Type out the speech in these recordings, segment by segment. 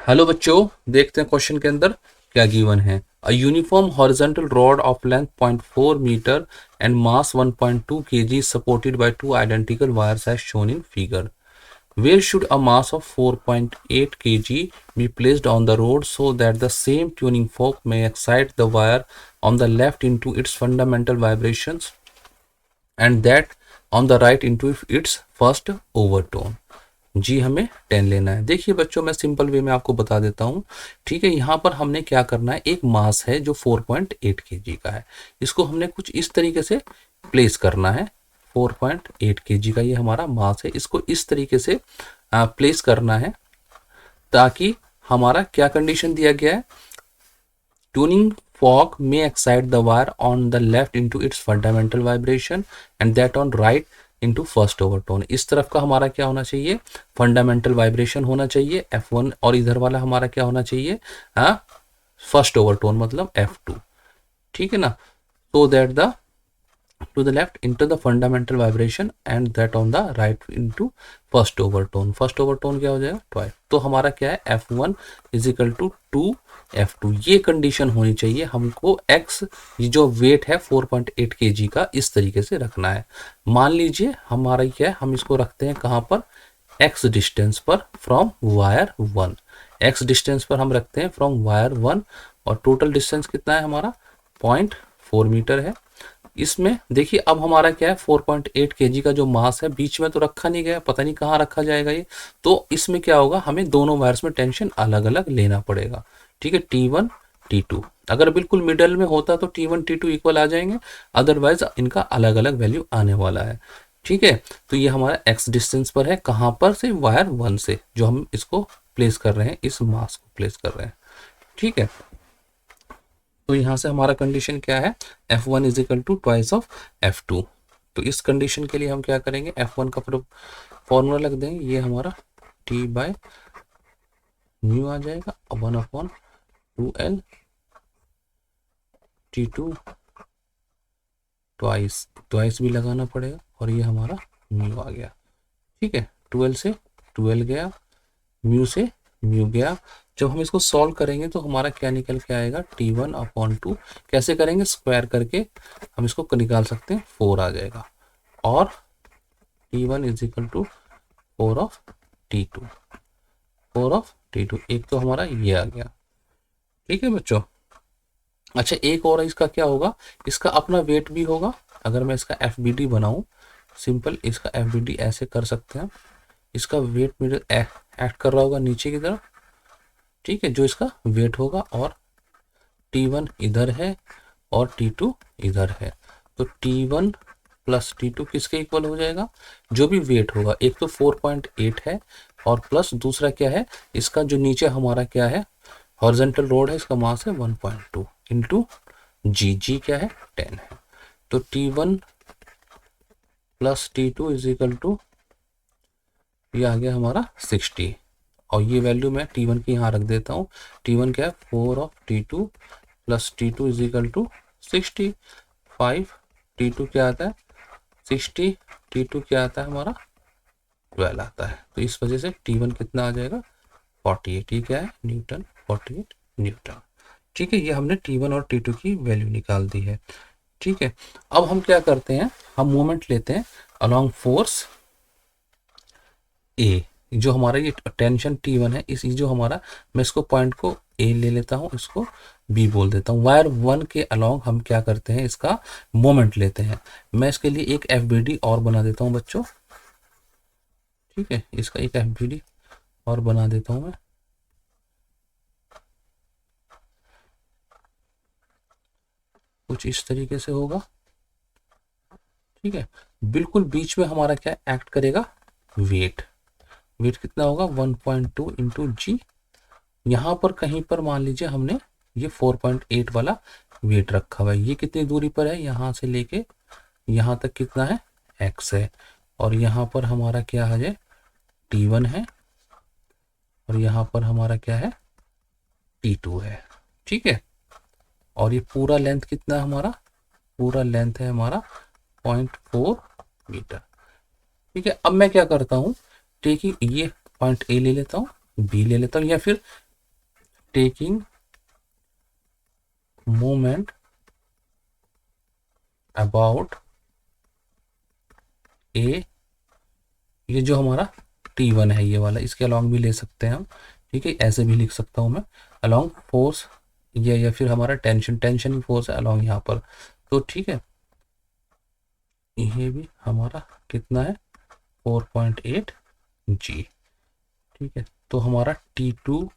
Hello बच्चों, देखते हैं क्वेश्चन के अंदर क्या गिवन है। A uniform horizontal rod of length 0.4 metre and mass 1.2 kg supported by two identical wires as shown in figure. Where should a mass of 4.8 kg be placed on the rod so that the same tuning fork may excite the wire on the left into its fundamental vibrations and that on the right into its first overtone? जी हमें 10 लेना है। देखिए बच्चों, मैं simple way में आपको बता देता हूँ। ठीक है, यहाँ पर हमने क्या करना है, एक मास है जो 4.8 kg का है। इसको हमने कुछ इस तरीके से प्लेस करना है। 4.8 kg का ये हमारा मास है, इसको इस तरीके से प्लेस करना है ताकि हमारा क्या कंडीशन दिया गया है, tuning fork may excite the wire on the left into its fundamental vibration and that on right into first overtone। इस तरफ का हमारा क्या होना चाहिए, फंडामेंटल वाइब्रेशन होना चाहिए F1, और इधर वाला हमारा क्या होना चाहिए, फर्स्ट ओवरटोन मतलब F2। ठीक है ना। so that the to the left into the fundamental vibration and that on the right into first overtone। First overtone क्या हो जाएगा, ट्वाइस। तो हमारा क्या है, F1 is equal to 2F2। ये कंडीशन होनी चाहिए हमको। X ये जो वेट है 4.8 kg का, इस तरीके से रखना है। मान लीजिए हमारा क्या है, हम इसको रखते हैं कहाँ पर, X डिस्टेंस पर फ्रॉम वायर 1। X डिस्टेंस पर हम रखते हैं फ्रॉम वायर 1 और टोटल डिस्टेंस कितना है हमारा, 0.4 मीटर है। इसमें देखिए अब हमारा क्या है, 4.8 kg का जो मास है, बीच में तो रखा नहीं गया, पता नहीं कहाँ रखा जाएगा ये। तो इसमें क्या होगा, हमें दोनों वायर्स में टेंशन अलग अलग लेना पड़ेगा। ठीक है, T1 T2। अगर बिल्कुल मिडल में होता तो T1 T2 इक्वल आ जाएंगे, अदरवाइज इनका अलग अलग वैल्यू आने वाला है। ठीक है, तो ये हमारा एक्स डिस्टेंस पर है, कहाँ पर से, वायर 1 से, जो हम इसको प्लेस कर रहे हैं, इस मास को प्लेस कर रहे हैं। ठीक है, तो यहाँ से हमारा कंडीशन क्या है, F1 is equal to twice of F2। तो इस कंडीशन के लिए हम क्या करेंगे, F1 का फॉर्मूला लग देंगे, ये हमारा T बाय म्यू आ जाएगा, 1/2L T2 ट्वाइस, ट्वाइस भी लगाना पड़ेगा, और ये हमारा म्यू आ गया। ठीक है, 12 से 12 गया, म्यू से म्यू गया। जब हम इसको सॉल्व करेंगे तो हमारा क्या निकल के आएगा, T1/2। कैसे करेंगे, स्क्वायर करके हम इसको निकाल सकते हैं, 4 आ जाएगा। और T1 is equal to 4 of T2, 4 of T2। एक तो हमारा ये आ गया। ठीक है बच्चों। अच्छा, एक और इसका क्या होगा, इसका अपना वेट भी होगा। अगर मैं इसका FBD बनाऊं, सिंपल इसका FBD ऐसे कर सकते हैं। इसका वेट मेरे एक्ट कर रहा होगा नीचे की तरफ। ठीक है, जो इसका वेट होगा, और T1 इधर है और T2 इधर है। तो T1 प्लस T2 किसके इक्वल हो जाएगा, जो भी वेट होगा। एक तो 4.8 है, और प्लस दूसरा क्या है, इसका जो नीचे हमारा क्या है, हॉरिजॉन्टल रोड है, इसका मास है 1.2 इंटू जी क्या है, 10 है। तो T1 plus T2 is equal to, ये आ गया हमारा 60। और ये वैल्यू मैं T1 की यहाँ रख देता हूँ। T1 क्या है, 4 of T2 plus T2 is equal to 60। 5 T2 क्या आता है, 60, T2 क्या आता है हमारा, 12 आता है। तो इस वजह से T1 कितना आ जाएगा, 48। ठीक है, न्यूटन, 48 न्यूटन। ठीक है, ये हमने T1 और T2 की वैल्यू निकाल दी है। ठीक है, अब हम क्या करते हैं, हम मोमेंट लेते हैं अलोंग फोर्स ए। जो हमारा ये टेंशन T1 है, इस जो हमारा, मैं इसको पॉइंट को ए ले लेता हूँ, इसको बी बोल देता हूँ। वायर 1 के अलोंग हम क्या करते हैं, इसका मोमेंट लेते हैं। मैं इसके लिए एक FBD और बना देता हूँ बच्चों। ठीक है, इसका एक FBD और बना देता हूँ मैं। कुछ इस तरीके से होगा। ठीक है, बिल्कुल बीच में हमारा क्या एक्ट करेगा, वेट। वेट कितना होगा, 1.2 इंटू जी। यहाँ पर कहीं पर मान लीजिए हमने ये 4.8 वाला वेट रखा हुआ है। ये कितनी दूरी पर है, यहाँ से लेके यहाँ तक कितना है, x है। और यहाँ पर हमारा क्या है, T1 है, और यहाँ पर हमारा क्या है, T2 है। ठीक है, और ये पूरा लेंथ कितना है हमारा, पूरा लेंथ है हमारा 0.4 मीटर। ठीक है, अब मैं क्या करता हूँ, ठीक है, ये पॉइंट ए ले लेता हूँ, बी ले लेता हूँ, या फिर टेकिंग मोमेंट अबाउट ए, ये जो हमारा T1 है ये वाला, इसके अलॉन्ग भी ले सकते हैं हम, ठीक है, ऐसे भी लिख सकता हूँ मैं, अलॉन्ग फोर्स, या फिर हमारा टेंशन, टेंशन ही फोर्स है अलॉन्ग यहाँ पर, तो ठीक है, ये भी हमारा कितना है 4.8 जी, ठीक है। तो हमारा T2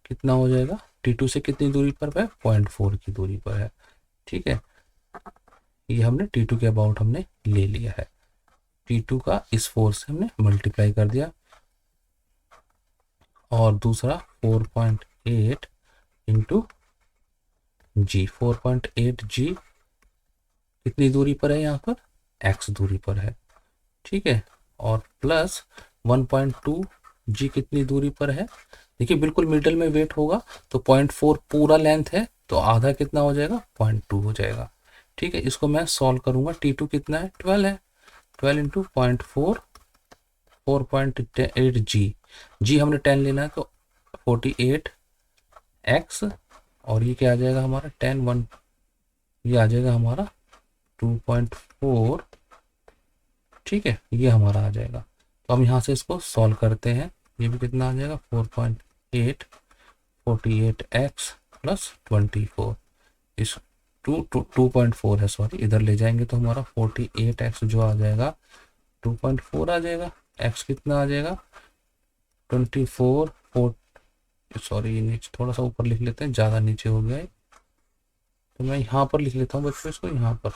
कितना हो जाएगा, T2 से कितनी दूरी पर है, 0.4 की दूरी पर है, ठीक है। ये हमने T2 के अबाउट हमने ले लिया है, T2 का इस फोर्स से हमने मल्टीप्लाई कर दिया, और दूसरा 4.8 इंटू जी, 4.8 जी कितनी दूरी पर है यहाँ पर, x दूरी पर है, ठीक है, और प्लस 1.2 जी कितनी दूरी पर है, देखिए बिल्कुल मिडल में वेट होगा, तो 0.4 पूरा लेंथ है, तो आधा कितना हो जाएगा, 0.2 हो जाएगा, ठीक है। इसको मैं सॉल्व करूंगा, T2 कितना है, 12 है, 12 इंटू 0.4, 4.8 जी, जी हमने 10 लेना है, तो 48 x, और ये क्या आ जाएगा हमारा 10 1, ये आ जाएगा हमारा 2.4, ठीक है, ये हमारा आ जाएगा। तो हम यहाँ से इसको सॉल्व करते हैं, ये भी कितना आ जाएगा 4.8, 48x प्लस 24, इस 2.4 है, सॉरी इधर ले जाएंगे तो हमारा 48x जो आ जाएगा 2.4 आ जाएगा, x कितना आ जाएगा 24, सॉरी नीचे थोड़ा सा ऊपर लिख लेते हैं, ज़्यादा नीचे हो गया है, तो मैं यहाँ पर लिख लेता हूँ बच्चों इसको यहाँ पर,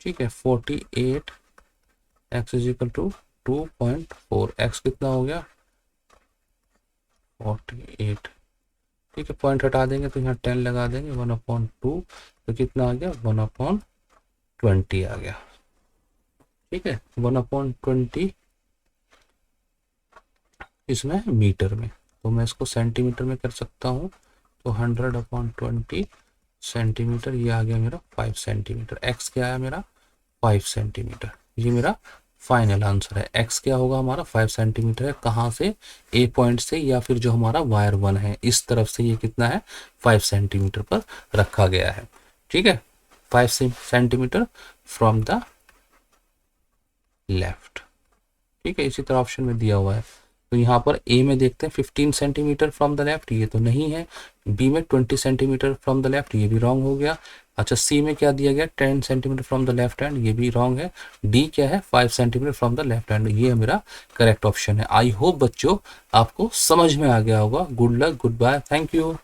ठीक है, 48 x is equal to 2.4, x कितना हो गया 48, ठीक है, पॉइंट हटा देंगे तो यहाँ 10 लगा देंगे, 1/2, तो कितना आ गया 1/20 आ गया, ठीक है, 1/20 इसमें मीटर में, तो मैं इसको सेंटीमीटर में कर सकता हूँ, तो 100/20 सेंटीमीटर, ये आ गया मेरा 5 सेंटीमीटर, x क्या आया मेरा 5 सेंटीमीटर, ये मेरा फाइनल आंसर है। x क्या होगा हमारा 5 सेंटीमीटर है, कहाँ से, ए पॉइंट से, या फिर जो हमारा वायर 1 है इस तरफ से, ये कितना है 5 सेंटीमीटर पर रखा गया है, ठीक है, 5 सेंटीमीटर फ्रॉम द लेफ्ट, ठीक है, इसी तरह ऑप्शन में दिया हुआ है। तो यहाँ पर ए में देखते हैं 15 सेंटीमीटर फ्रॉम द लेफ्ट, ये तो नहीं है, बी में 20 सेंटीमीटर फ्रॉम द लेफ्ट, ये भी रॉन्ग हो गया, अच्छा सी में क्या दिया गया 10 centimetre from the left hand, ये भी रॉन्ग है, डी क्या है 5 centimetre from the left hand, ये मेरा करेक्ट ऑप्शन है। आई होप बच्चों आपको समझ में आ गया होगा। Good luck, good bye, thank you.